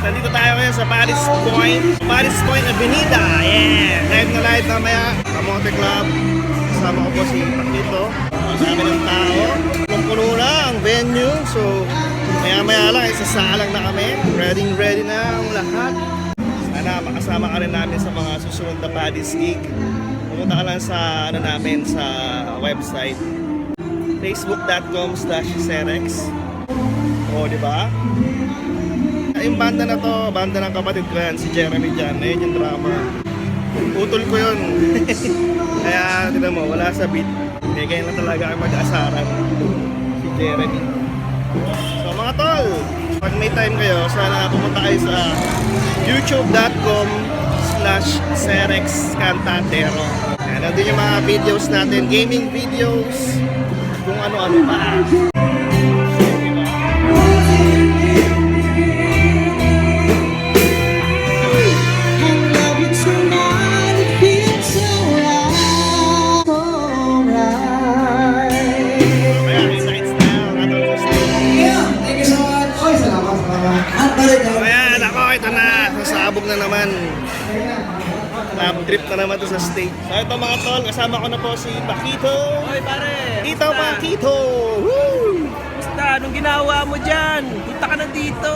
nandito tayo ngayon sa Paris Point Avenida. Yeah! Live na live mamaya. Kamote Club. Kasama ko po si Paquito. Ang dami ng tao. Puno na ang venue. So, maya-maya lang, isasalang na kami. Ready na ang lahat. Sana makasama ka rin namin sa mga susunod na Paris gig. Pumunta ka lang sa, namin, sa website. facebook.com/serex. O, di ba? Yung banda na to, banda ng kapatid ko yan, si Jeremy Jan. Ayun yung drama. Utol ko yun. Kaya, tinan mo, wala sa beat. Hindi kayo na talaga ang mag-aasaran. Si Jeremy. So, mga tol, pag may time kayo, sana pumunta kayo sa youtube.com/serexcantadero. Yan, nandun yung mga videos natin, gaming videos, kung ano-ano pa. Ayan, ako, ito na. Sasabog na naman. Trip na naman to sa stage. So ito mga tol, kasama ko na po si Paquito. Hoy pare! Tito Paquito! Woo! Basta, anong ginawa mo dyan? Punta ka na dito!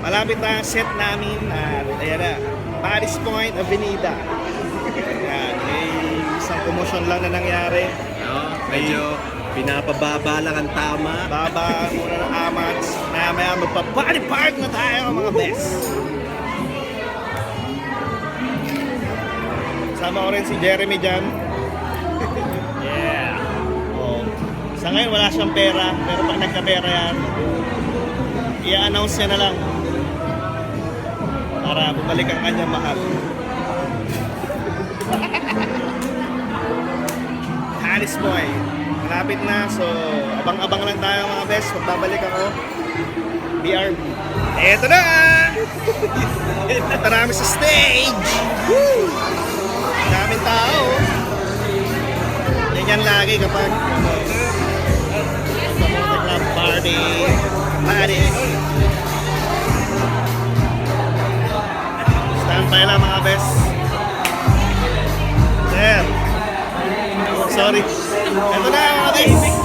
Malapit na ang set namin at ayan na, Paris Point Avenida. Ayan, may isang promotion lang na nangyari. No, medyo pinapababa lang ang tama. Baba muna ng amats. Maya magpa-party park na tayo mga best. Sama ko rin si Jeremy Jan. Yeah. Oh. Sa ngayon wala siyang pera, pero pag nagka-pera yan, i-announce niya na lang para bumalik ang kanyang mahal. Paris Boy. Malapit na, so abang-abang lang tayo mga best. Magbabalik ako. BRB. Eto na! Ito namin sa stage! Woo! Daming tao. Yan lagi kapag sa Motor Club party. Stand by lang mga best. There. Sorry. Ito na mga best.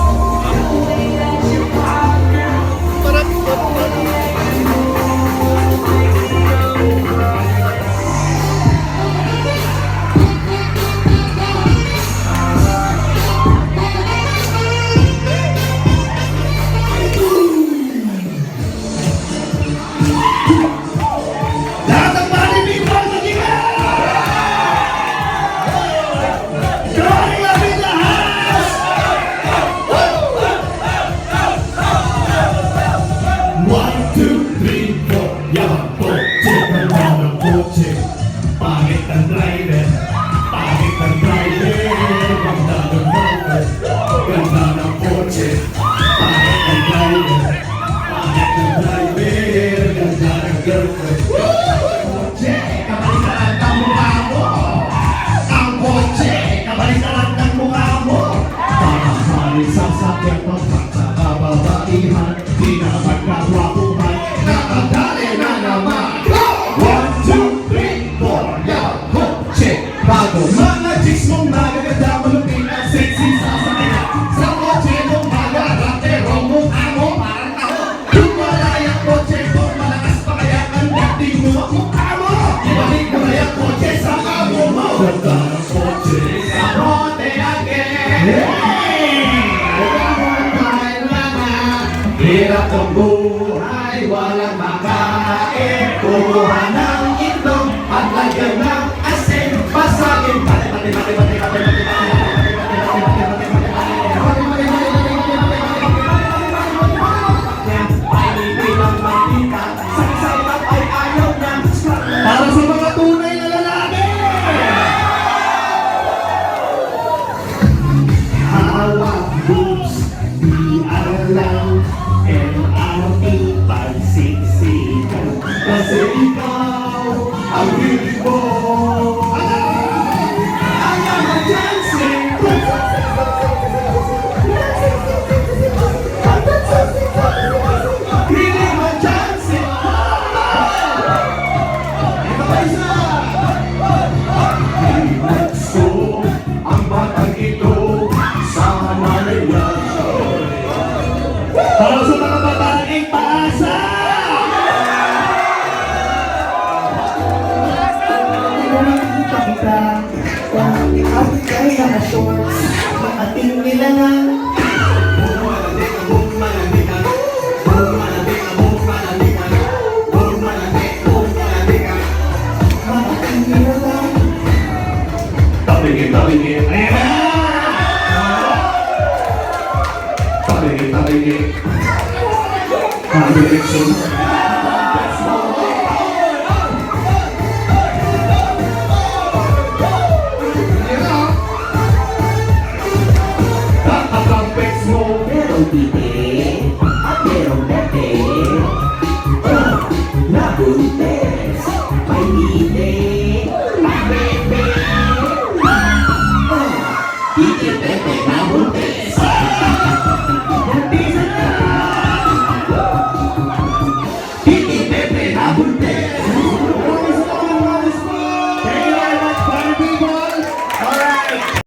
Mga chicks mong magaganda, malupit at sexy sasakyan sa kotse mong magarapero mong amo parang tao. Lumalay ang kotse kung malakas pa kaya ang dating mo ang mukha mo. Ibalik mo na yung kotse sa amo mo. Ganda ng kotse sa kote again. Hirap ng buhay, walang makain. Kumuha ng itlog at lagyan ng asin. Pasagin, pati. Para sa mga tunay na lalaki. Hawak boobs, di alam, LRT pagsiksikan. Kasi ikaw ang hilig mo. Ayaw mo dyan. kailangan. Tabingin. Ayan na! Tabingin. Direction. Trumpets mo, pero di